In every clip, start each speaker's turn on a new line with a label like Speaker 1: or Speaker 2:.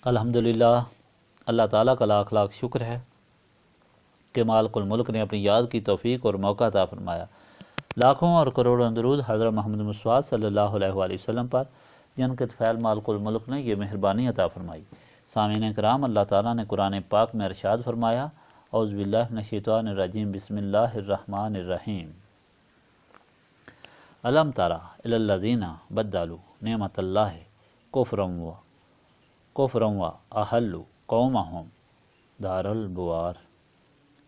Speaker 1: الحمدللہ، اللہ تعالیٰ کا لاکھ لاکھ شکر ہے کہ مالک الملک نے اپنی یاد کی توفیق اور موقع عطا فرمایا۔ لاکھوں اور کروڑوں درود حضرت محمد مصطفیٰ صلی اللہ علیہ وآلہ وسلم پر، جن کے طفیل مالک الملک نے یہ مہربانی عطا فرمائی۔ سامعین کرام، اللہ تعالیٰ نے قرآن پاک میں ارشاد فرمایا، اعوذ باللہ من الشیطان الرجیم، بسم اللہ الرحمن الرحیم۔ الم تری الی الذین بدلوا نعمت اللہ کفرا واحلوا قومہم دار البوار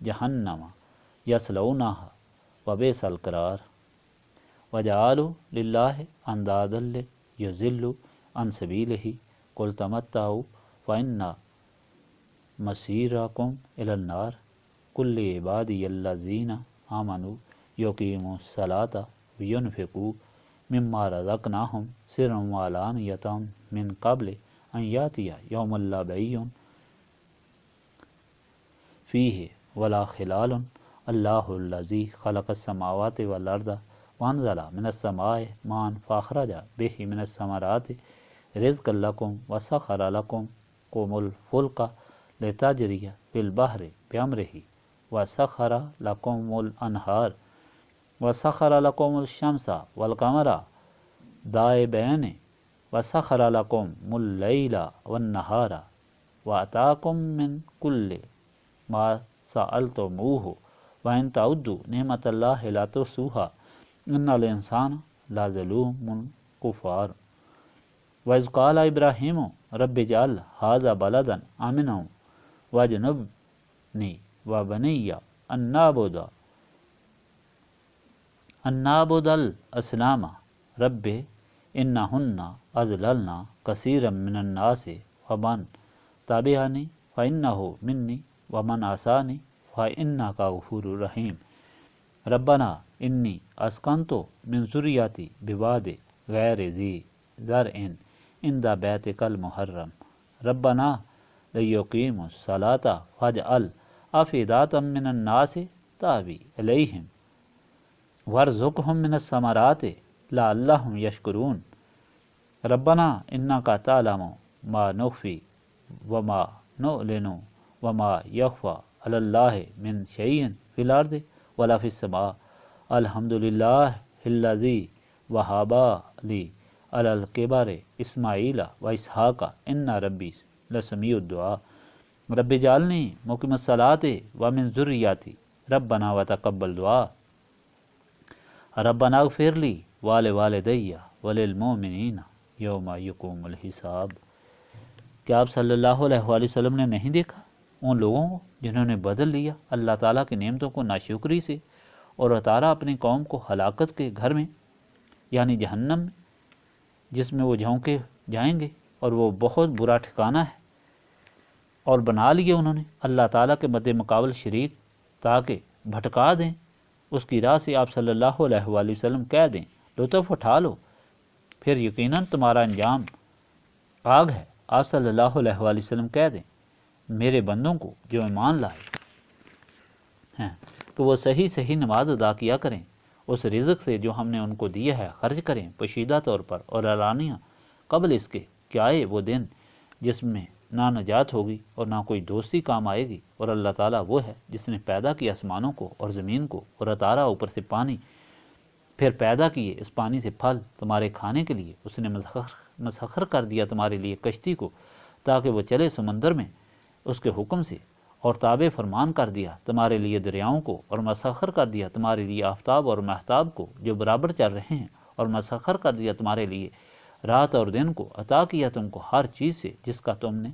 Speaker 1: جہنم یصلونہا وبئس القرار وجعلوا للہ اندادا لیضلوا عن سبیلہ قل تمتعوا فإن مصیرکم الی النار قل لعبادی الذین آمنوا یقیموا الصلاۃ وینفقوا مما رزقناہم سرا وعلانیۃ من قبل ان یأتی یوم لا بیع فیہ ولا خلال اللہ الذی خلق السماوات والارض وانزل من السماء ماء فاخرج به من الثمرات رزقا لکم وسخر لکم الفلک لتجری فی البحر بأمرہ وسخر لکم الانہار وسخر لکم الشمس والقمر دائبین وسخر لکم اللیل والنہار وآتاکم من کل ما سألتموہ وإن تعدوا نعمت اللہ لا تحصوها ان الانسان لظلوم کفار وإذ قال ابراہیم رب اجعل ھذا بلدا آمنا واجنبنی وبنی ان نعبد الاصنام رب انہن اضللن کثیرا من الناس ومن تبعنی فإنہ منی ومن عصانی فإنک غفور رحیم ربنا انی اسکنت من ذریتی بواد غیر ذی زرع عند بیتک المحرم ربنا لیقیموا الصلاۃ فاجعل أفئدة من الناس تهوی الیہم وارزقہم من الثمرات لعلہم یشکرون ربنا انک تعلم ما نخفی وما نعلن وما یخفی علی اللہ من شیء فی الارض ولا فی السماء الحمدللہ الذی وہب لی علی الکبر اسماعیل و اسحاق ان ربی لسمیع الدعاء رب اجعلنی مقیم الصلاۃ ومن ذریتی ربنا وتقبل دعاء ربنا اغفر لی ولوالدی وللمؤمنین یوم یقوم الحساب۔ کیا آپ صلی اللہ علیہ وآلہ وسلم نے نہیں دیکھا ان لوگوں کو جنہوں نے بدل لیا اللہ تعالیٰ کی نعمتوں کو ناشکری سے اور اتارا اپنی قوم کو ہلاکت کے گھر میں یعنی جہنم میں، جس میں وہ جھونکے جائیں گے اور وہ بہت برا ٹھکانہ ہے، اور بنا لیے انہوں نے اللہ تعالیٰ کے مد مقابل شریک تاکہ بھٹکا دیں اس کی راہ سے۔ آپ صلی اللہ علیہ وآلہ وسلم کہہ دیں لطف اٹھا لو، پھر یقیناً تمہارا انجام آگ ہے۔ آپ صلی اللہ علیہ وآلہ وسلم کہہ دیں میرے بندوں کو جو ایمان لائے ہیں کہ وہ صحیح نماز ادا کیا کریں، اس رزق سے جو ہم نے ان کو دیا ہے خرچ کریں پوشیدہ طور پر اور علانیہ، قبل اس کے کہ آئے وہ دن جس میں نہ نجات ہوگی اور نہ کوئی دوستی کام آئے گی۔ اور اللہ تعالیٰ وہ ہے جس نے پیدا کیا آسمانوں کو اور زمین کو اور اتارا اوپر سے پانی، پھر پیدا کیے اس پانی سے پھل تمہارے کھانے کے لیے۔ اس نے مسخر کر دیا تمہارے لیے کشتی کو تاکہ وہ چلے سمندر میں اس کے حکم سے، اور تابع فرمان کر دیا تمہارے لیے دریاؤں کو، اور مسخر کر دیا تمہارے لیے آفتاب اور مہتاب کو جو برابر چل رہے ہیں، اور مسخر کر دیا تمہارے لیے رات اور دن کو، عطا کیا تم کو ہر چیز سے جس کا تم نے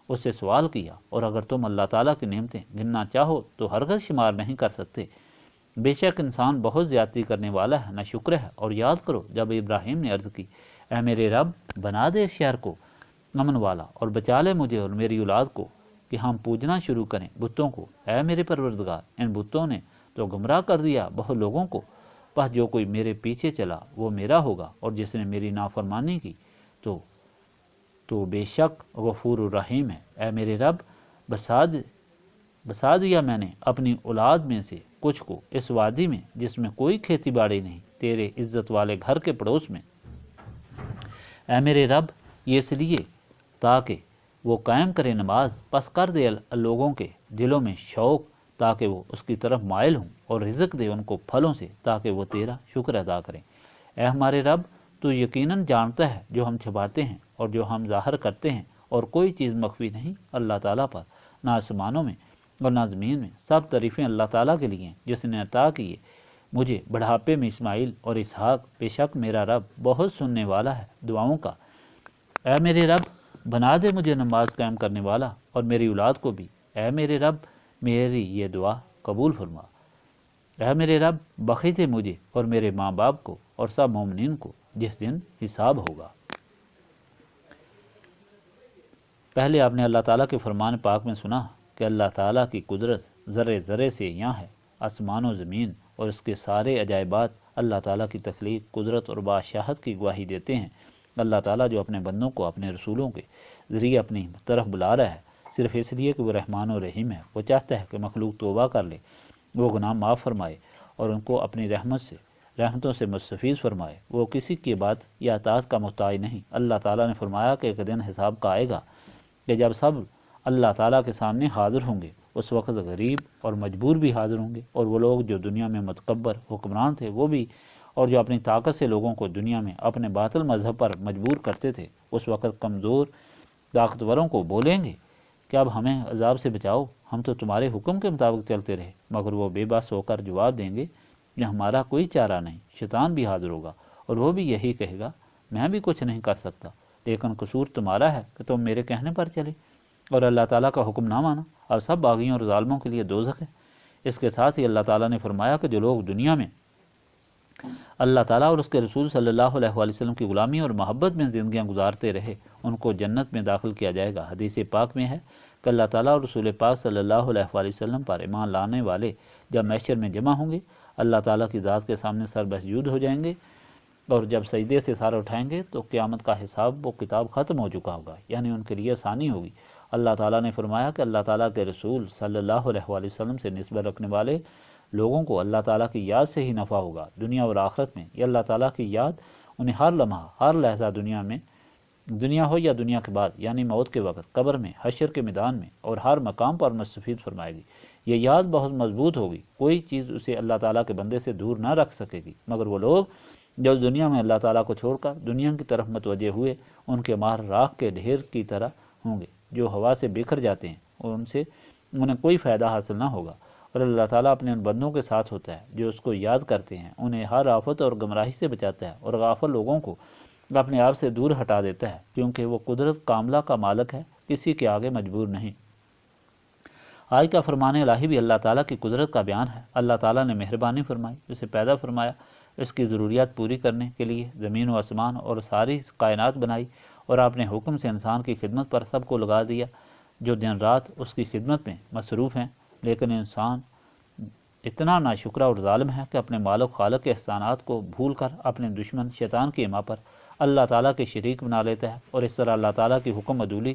Speaker 1: اس سے سوال کیا، اور اگر تم اللہ تعالیٰ کی نعمتیں گننا چاہو تو ہرگز شمار نہیں کر سکتے۔ بے شک انسان بہت زیادتی کرنے والا ہے، نہ شکر ہے۔ اور یاد کرو جب ابراہیم نے عرض کی اے میرے رب بنا دے اس شہر کو امن والا اور بچا لے مجھے اور میری اولاد کو کہ ہم پوجنا شروع کریں بتوں کو۔ اے میرے پروردگار ان بتوں نے تو گمراہ کر دیا بہت لوگوں کو، بس جو کوئی میرے پیچھے چلا وہ میرا ہوگا، اور جس نے میری نافرمانی کی تو بے شک غفور الرحیم ہے۔ اے میرے رب بسا دیا میں نے اپنی اولاد میں سے کچھ کو اس وادی میں جس میں کوئی کھیتی باڑی نہیں، تیرے عزت والے گھر کے پڑوس میں۔ اے میرے رب یہ اس لیے تاکہ وہ قائم کرے نماز، پس کر دے لوگوں کے دلوں میں شوق تاکہ وہ اس کی طرف مائل ہوں، اور رزق دے ان کو پھلوں سے تاکہ وہ تیرا شکر ادا کریں۔ اے ہمارے رب، تو یقیناً جانتا ہے جو ہم چھپاتے ہیں اور جو ہم ظاہر کرتے ہیں، اور کوئی چیز مخفی نہیں اللہ تعالیٰ پر، نہ آسمانوں میں اور نہ زمین میں۔ سب تعریفیں اللہ تعالیٰ کے لیے ہیں جس نے عطا کیے مجھے بڑھاپے میں اسماعیل اور اسحاق، بے شک میرا رب بہت سننے والا ہے دعاؤں کا۔ اے میرے رب، بنا دے مجھے نماز قائم کرنے والا اور میری اولاد کو بھی۔ اے میرے رب، میری یہ دعا قبول فرما۔ اے میرے رب، بخش دے مجھے اور میرے ماں باپ کو اور سب مومنین کو جس دن حساب ہوگا۔ پہلے آپ نے اللہ تعالیٰ کے فرمان پاک میں سنا کہ اللہ تعالیٰ کی قدرت ذرے ذرے سے یہاں ہے۔ آسمان و زمین اور اس کے سارے عجائبات اللہ تعالیٰ کی تخلیق، قدرت اور بادشاہت کی گواہی دیتے ہیں۔ اللہ تعالیٰ جو اپنے بندوں کو اپنے رسولوں کے ذریعے اپنی طرف بلا رہا ہے، صرف اس لیے کہ وہ رحمان و رحیم ہے۔ وہ چاہتا ہے کہ مخلوق توبہ کر لے، وہ گناہ معاف فرمائے اور ان کو اپنی رحمتوں سے مستفیض فرمائے۔ وہ کسی کی بات یا اطاعت کا محتاج نہیں۔ اللہ تعالیٰ نے فرمایا کہ ایک دن حساب کا آئے گا کہ جب سب اللہ تعالیٰ کے سامنے حاضر ہوں گے، اس وقت غریب اور مجبور بھی حاضر ہوں گے، اور وہ لوگ جو دنیا میں متکبر حکمران تھے وہ بھی، اور جو اپنی طاقت سے لوگوں کو دنیا میں اپنے باطل مذہب پر مجبور کرتے تھے، اس وقت کمزور طاقتوروں کو بولیں گے کہ اب ہمیں عذاب سے بچاؤ، ہم تو تمہارے حکم کے مطابق چلتے رہے۔ مگر وہ بے بس ہو کر جواب دیں گے کہ ہمارا کوئی چارہ نہیں۔ شیطان بھی حاضر ہوگا اور وہ بھی یہی کہے گا، میں بھی کچھ نہیں کر سکتا، لیکن قصور تمہارا ہے کہ تم میرے کہنے پر چلے اور اللہ تعالیٰ کا حکم نہ مانا۔ اب سب باغیوں اور ظالموں کے لیے دوزخ ہے۔ اس کے ساتھ ہی اللہ تعالیٰ نے فرمایا کہ جو لوگ دنیا میں اللہ تعالیٰ اور اس کے رسول صلی اللہ علیہ وآلہ وسلم کی غلامی اور محبت میں زندگیاں گزارتے رہے، ان کو جنت میں داخل کیا جائے گا۔ حدیث پاک میں ہے کہ اللہ تعالیٰ اور رسول پاک صلی اللہ علیہ وآلہ وسلم پر ایمان لانے والے جب محشر میں جمع ہوں گے، اللہ تعالیٰ کی ذات کے سامنے سر بسجود ہو جائیں گے، اور جب سجدے سے سر اٹھائیں گے تو قیامت کا حساب و کتاب ختم ہو چکا ہوگا، یعنی ان کے لیے آسانی ہوگی۔ اللہ تعالیٰ نے فرمایا کہ اللہ تعالیٰ کے رسول صلی اللہ علیہ وآلہ وسلم سے نسبت رکھنے والے لوگوں کو اللہ تعالیٰ کی یاد سے ہی نفع ہوگا، دنیا اور آخرت میں۔ یہ اللہ تعالیٰ کی یاد انہیں ہر لمحہ، ہر لحظہ دنیا ہو یا دنیا کے بعد، یعنی موت کے وقت، قبر میں، حشر کے میدان میں اور ہر مقام پر مستفید فرمائے گی۔ یہ یاد بہت مضبوط ہوگی، کوئی چیز اسے اللہ تعالیٰ کے بندے سے دور نہ رکھ سکے گی۔ مگر وہ لوگ جو دنیا میں اللہ تعالیٰ کو چھوڑ کر دنیا کی طرف متوجہ ہوئے، ان کے مار راکھ کے ڈھیر کی طرح ہوں گے جو ہوا سے بکھر جاتے ہیں، اور انہیں کوئی فائدہ حاصل نہ ہوگا۔ اور اللہ تعالیٰ اپنے ان بندوں کے ساتھ ہوتا ہے جو اس کو یاد کرتے ہیں، انہیں ہر آفت اور گمراہی سے بچاتا ہے، اور غافل لوگوں کو اپنے آپ سے دور ہٹا دیتا ہے، کیونکہ وہ قدرت کاملہ کا مالک ہے، کسی کے آگے مجبور نہیں۔ آج کا فرمان الہی بھی اللہ تعالیٰ کی قدرت کا بیان ہے۔ اللہ تعالیٰ نے مہربانی فرمائی، اسے پیدا فرمایا، اس کی ضروریات پوری کرنے کے لیے زمین و آسمان اور ساری کائنات بنائی، اور اپنے حکم سے انسان کی خدمت پر سب کو لگا دیا جو دن رات اس کی خدمت میں مصروف ہیں۔ لیکن انسان اتنا ناشکرہ اور ظالم ہے کہ اپنے مالک خالق کے احسانات کو بھول کر اپنے دشمن شیطان کی حما پر اللہ تعالیٰ کے شریک بنا لیتا ہے، اور اس طرح اللہ تعالیٰ کی حکم عدولی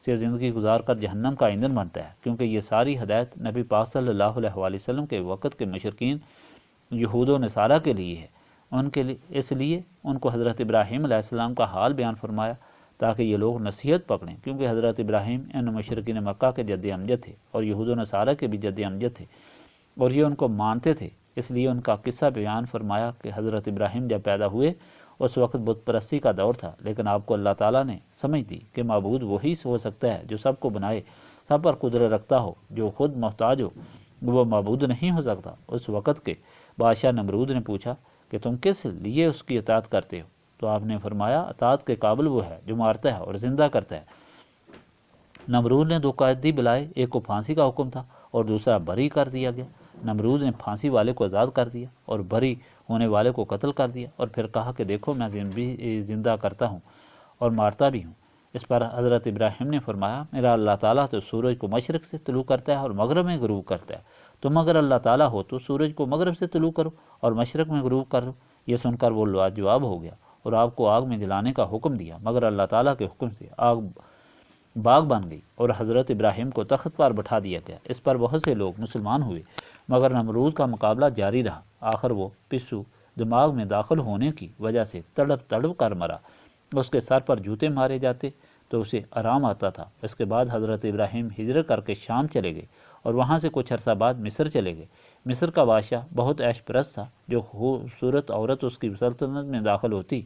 Speaker 1: سے زندگی گزار کر جہنم کا ایندھن بنتا ہے۔ کیونکہ یہ ساری ہدایت نبی پاک صلی اللہ علیہ وآلہ وسلم کے وقت کے مشرکین یہود و نصارہ کے لیے ہے، اس لیے ان کو حضرت ابراہیم علیہ السلام کا حال بیان فرمایا تاکہ یہ لوگ نصیحت پکڑیں، کیونکہ حضرت ابراہیم ان مشرکین مکہ کے جد امجد تھے، اور یہود و نصارہ کے بھی جد امجد تھے، اور یہ ان کو مانتے تھے۔ اس لیے ان کا قصہ بیان فرمایا کہ حضرت ابراہیم جب پیدا ہوئے اس وقت بت پرستی کا دور تھا، لیکن آپ کو اللہ تعالیٰ نے سمجھ دی کہ معبود وہی ہو سکتا ہے جو سب کو بنائے، سب پر قدرت رکھتا ہو، جو خود محتاج ہو وہ معبود نہیں ہو سکتا۔ اس وقت کے بادشاہ نمرود نے پوچھا کہ تم کس لیے اس کی اطاعت کرتے ہو؟ تو آپ نے فرمایا اطاعت کے قابل وہ ہے جو مارتا ہے اور زندہ کرتا ہے۔ نمرود نے 2 قیدی بلائے، ایک کو پھانسی کا حکم تھا اور دوسرا بری کر دیا گیا۔ نمرود نے پھانسی والے کو آزاد کر دیا اور بری ہونے والے کو قتل کر دیا، اور پھر کہا کہ دیکھو میں زندہ کرتا ہوں اور مارتا بھی ہوں۔ اس پر حضرت ابراہیم نے فرمایا میرا اللہ تعالیٰ تو سورج کو مشرق سے طلوع کرتا ہے اور مغرب میں غروب کرتا ہے، تم اگر اللہ تعالیٰ ہو تو سورج کو مغرب سے طلوع کرو اور مشرق میں غروب کرو۔ یہ سن کر وہ لاجواب ہو گیا اور آگ کو آگ میں جلانے کا حکم دیا، مگر اللہ تعالیٰ کے حکم سے آگ باغ بن گئی اور حضرت ابراہیم کو تخت پر بٹھا دیا گیا۔ اس پر بہت سے لوگ مسلمان ہوئے، مگر نمرود کا مقابلہ جاری رہا۔ آخر وہ پسو دماغ میں داخل ہونے کی وجہ سے تڑپ تڑپ کر مرا۔ اس کے سر پر جوتے مارے جاتے تو اسے آرام آتا تھا۔ اس کے بعد حضرت ابراہیم ہجرت کر کے شام چلے گئے اور وہاں سے کچھ عرصہ بعد مصر چلے گئے۔ مصر کا بادشاہ بہت عیش پرست تھا۔ جو خوبصورت عورت اس کی سلطنت میں داخل ہوتی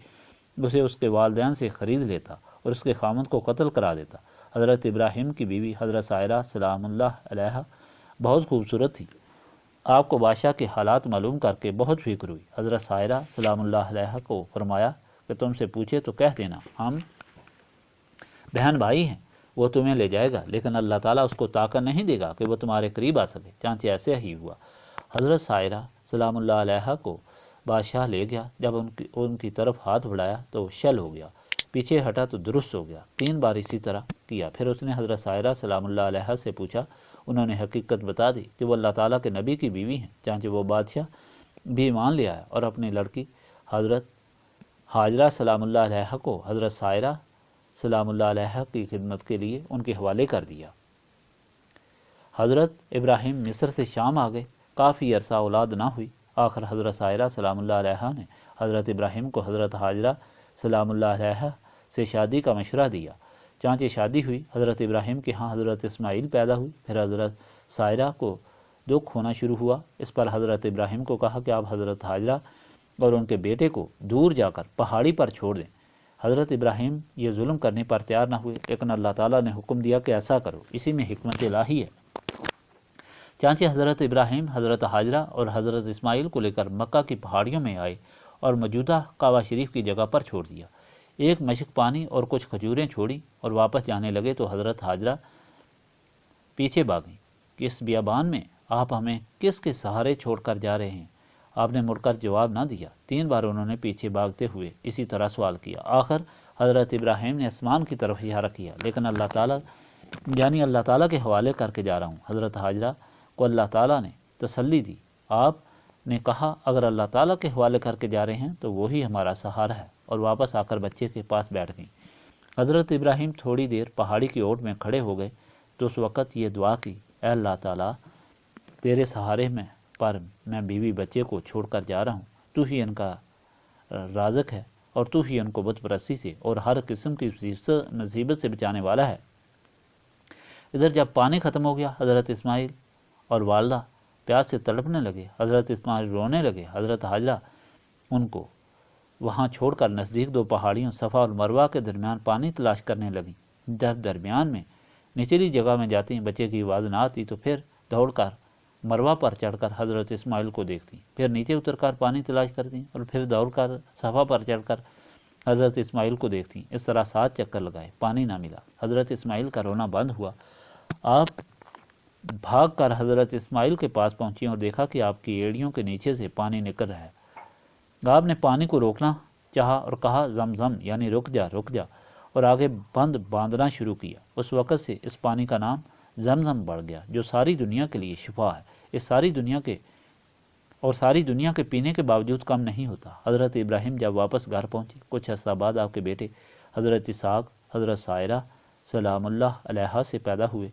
Speaker 1: اسے اس کے والدین سے خرید لیتا اور اس کے خامند کو قتل کرا دیتا۔ حضرت ابراہیم کی بیوی حضرت سائرہ سلام اللہ علیہا بہت خوبصورت تھی۔ آپ کو بادشاہ کے حالات معلوم کر کے بہت فکر ہوئی۔ حضرت سائرہ سلام اللہ علیہا کو فرمایا کہ تم سے پوچھے تو کہہ دینا ہم بہن بھائی ہیں، وہ تمہیں لے جائے گا، لیکن اللہ تعالیٰ اس کو طاقت نہیں دے گا کہ وہ تمہارے قریب آ سکے۔ چانچہ ایسے ہی ہوا۔ حضرت سائرہ سلام اللہ علیہا کو بادشاہ لے گیا۔ جب ان کی طرف ہاتھ بڑھایا تو وہ شل ہو گیا، پیچھے ہٹا تو درست ہو گیا۔ 3 بار اسی طرح کیا۔ پھر اس نے حضرت سائرہ سلام اللہ علیہا سے پوچھا۔ انہوں نے حقیقت بتا دی کہ وہ اللہ تعالیٰ کے نبی کی بیوی ہیں۔ چانچہ وہ بادشاہ بھی ایمان لے آیا اور اپنی لڑکی حضرت ہاجرہ سلام اللہ علیہا کو حضرت سائرہ سلام اللہ علیہا کی خدمت کے لیے ان کے حوالے کر دیا۔ حضرت ابراہیم مصر سے شام آ گئے۔ کافی عرصہ اولاد نہ ہوئی۔ آخر حضرت سائرہ سلام اللہ علیہا نے حضرت ابراہیم کو حضرت ہاجرہ سلام اللہ علیہا سے شادی کا مشورہ دیا۔ چانچہ شادی ہوئی۔ حضرت ابراہیم کے ہاں حضرت اسماعیل پیدا ہوئی۔ پھر حضرت سائرہ کو دکھ ہونا شروع ہوا۔ اس پر حضرت ابراہیم کو کہا کہ آپ حضرت ہاجرہ اور ان کے بیٹے کو دور جا کر پہاڑی پر چھوڑ دیں۔ حضرت ابراہیم یہ ظلم کرنے پر تیار نہ ہوئے، لیکن اللہ تعالیٰ نے حکم دیا کہ ایسا کرو، اسی میں حکمت الہی ہے۔ چانچہ حضرت ابراہیم حضرت ہاجرہ اور حضرت اسماعیل کو لے کر مکہ کی پہاڑیوں میں آئے اور موجودہ کعبہ شریف کی جگہ پر چھوڑ دیا۔ ایک مشک پانی اور کچھ کھجوریں چھوڑی اور واپس جانے لگے تو حضرت ہاجرہ پیچھے بھاگیں کہ اس بیابان میں آپ ہمیں کس کے سہارے چھوڑ کر جا رہے ہیں؟ آپ نے مڑ کر جواب نہ دیا۔ 3 بار انہوں نے پیچھے بھاگتے ہوئے اسی طرح سوال کیا۔ آخر حضرت ابراہیم نے آسمان کی طرف اشارہ کیا، لیکن اللہ تعالیٰ کے حوالے کر کے جا رہا ہوں۔ حضرت ہاجرہ کو اللہ تعالیٰ نے تسلی دی۔ آپ نے کہا اگر اللہ تعالیٰ کے حوالے کر کے جا رہے ہیں تو وہی ہمارا سہارا ہے، اور واپس آ کر بچے کے پاس بیٹھ گئیں۔ حضرت ابراہیم تھوڑی دیر پہاڑی کی اوٹ میں کھڑے ہو گئے تو اس وقت یہ دعا کی، اے اللہ تعالیٰ، تیرے سہارے پر میں بیوی بچے کو چھوڑ کر جا رہا ہوں۔ تو ہی ان کا رازق ہے اور تو ہی ان کو بت پرستی سے اور ہر قسم کی مصیبت سے بچانے والا ہے۔ ادھر جب پانی ختم ہو گیا، حضرت اسماعیل اور والدہ پیاس سے تڑپنے لگے۔ حضرت اسماعیل رونے لگے۔ حضرت ہاجرہ ان کو وہاں چھوڑ کر نزدیک 2 پہاڑیوں صفا اور مروہ کے درمیان پانی تلاش کرنے لگیں۔ جب درمیان میں نچلی جگہ میں جاتی بچے کی آواز نہ آتی تو پھر دوڑ کر مروہ پر چڑھ کر حضرت اسماعیل کو دیکھتی، پھر نیچے اتر کر پانی تلاش کرتی اور پھر دوڑ کر صفا پر چڑھ کر حضرت اسماعیل کو دیکھتی۔ اس طرح 7 چکر لگائے، پانی نہ ملا۔ حضرت اسماعیل کا رونا بند ہوا۔ آپ بھاگ کر حضرت اسماعیل کے پاس پہنچی اور دیکھا کہ آپ کی ایڑیوں کے نیچے سے پانی نکل رہا ہے۔ آپ نے پانی کو روکنا چاہا اور کہا زمزم، یعنی رک جا رک جا، اور آگے باندھنا شروع کیا۔ اس وقت سے اس پانی کا نام زمزم پڑ گیا، جو ساری دنیا کے لیے شفا ہے، اس ساری دنیا کے پینے کے باوجود کم نہیں ہوتا۔ حضرت ابراہیم جب واپس گھر پہنچے، کچھ عرصہ بعد آپ کے بیٹے حضرت اسحاق حضرت سائرہ سلام اللہ علیہا سے پیدا ہوئے۔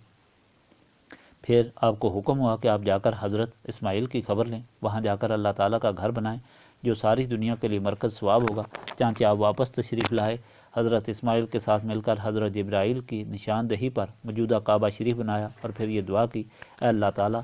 Speaker 1: پھر آپ کو حکم ہوا کہ آپ جا کر حضرت اسماعیل کی خبر لیں، وہاں جا کر اللہ تعالیٰ کا گھر بنائیں جو ساری دنیا کے لیے مرکز ثواب ہوگا۔ چانچہ آپ واپس تشریف لائے، حضرت اسماعیل کے ساتھ مل کر حضرت جبرائیل کی نشاندہی پر موجودہ کعبہ شریف بنایا اور پھر یہ دعا کی، اے اللہ تعالیٰ،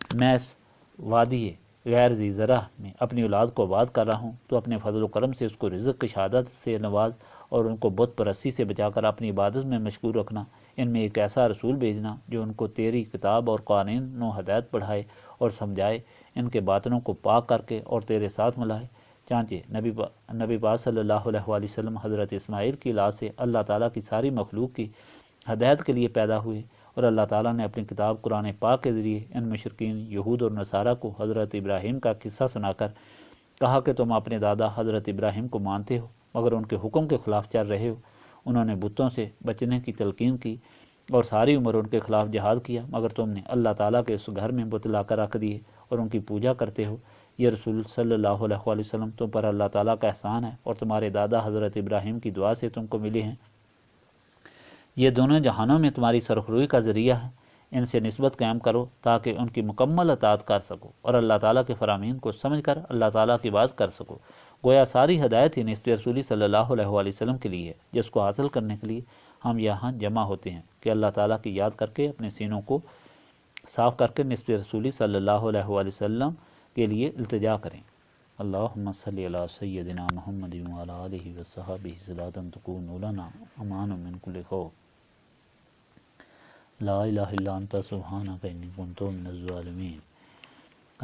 Speaker 1: میں اس وادی غیر ذی زرع میں اپنی اولاد کو آباد کر رہا ہوں، تو اپنے فضل و کرم سے اس کو رزق کی شہادت سے نواز اور ان کو بت پرستی سے بچا کر اپنی عبادت میں مشغول رکھنا۔ ان میں ایک ایسا رسول بھیجنا جو ان کو تیری کتاب اور قوانین و ہدایت پڑھائے اور سمجھائے، ان کے باطنوں کو پاک کر کے اور تیرے ساتھ ملائے۔ چانچہ نبی پاک صلی اللہ علیہ وآلہ وسلم حضرت اسماعیل کی اولاد سے اللہ تعالیٰ کی ساری مخلوق کی ہدایت کے لیے پیدا ہوئے، اور اللہ تعالیٰ نے اپنی کتاب قرآن پاک کے ذریعے ان مشرکین یہود اور نصارہ کو حضرت ابراہیم کا قصہ سنا کر کہا کہ تم اپنے دادا حضرت ابراہیم کو مانتے ہو مگر ان کے حکم کے خلاف چل رہے ہو۔ انہوں نے بتوں سے بچنے کی تلقین کی اور ساری عمر ان کے خلاف جہاد کیا، مگر تم نے اللہ تعالیٰ کے اس گھر میں بت لا کر رکھ دیے اور ان کی پوجا کرتے ہو۔ یہ رسول صلی اللہ علیہ وآلہ وسلم تم پر اللہ تعالیٰ کا احسان ہے اور تمہارے دادا حضرت ابراہیم کی دعا سے تم کو ملے ہیں۔ یہ دونوں جہانوں میں تمہاری سرخروئی کا ذریعہ ہے۔ ان سے نسبت قائم کرو تاکہ ان کی مکمل اطاعت کر سکو اور اللہ تعالیٰ کے فرامین کو سمجھ کر اللہ تعالیٰ کی بات کر سکو۔ گویا ساری ہدایت ہی نسبت رسولی صلی اللہ علیہ وآلہ وسلم کے لیے ہے، جس کو حاصل کرنے کے لیے ہم یہاں جمع ہوتے ہیں کہ اللہ تعالیٰ کی یاد کر کے اپنے سینوں کو صاف کر کے نسبت رسولی صلی اللہ علیہ وآلہ وسلم کے لیے التجا کریں۔ اللہم صلی علی سیدنا محمد وعلی آلہ وصحبہ صلاۃ تکون لنا امان من کل خوف لا الہ الا انت سبحانک انی کنت من الظالمین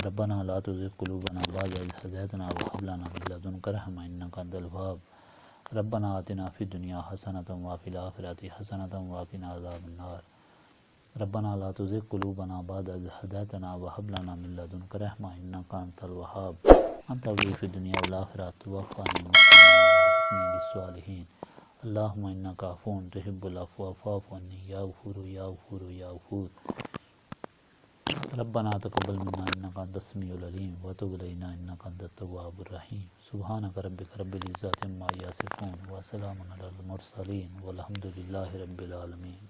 Speaker 1: ربنا لا تزغ قلوبنا بعد إذ هديتنا وهب لنا من لدنك رحمة إنك أنت الوهاب ربنا آتنا في الدنيا حسنة وفي الآخرة حسنة وقنا عذاب النار ربنا لا تزغ قلوبنا بعد إذ هديتنا وهب لنا من لدنك رحمة إنك أنت الوهاب أنت ولي في الدنيا والآخرة توفني مسلما وألحقني بالصالحين اللهم إنك عفو تحب العفو فاعف عني يا غفور يا غفور يا غفور ربنا تقبل منا انك انت السميع العليم وتب علينا انك انت التواب الرحيم سبحانك ربك رب العزة عما يصفون وسلام على المرسلين والحمد لله رب العالمين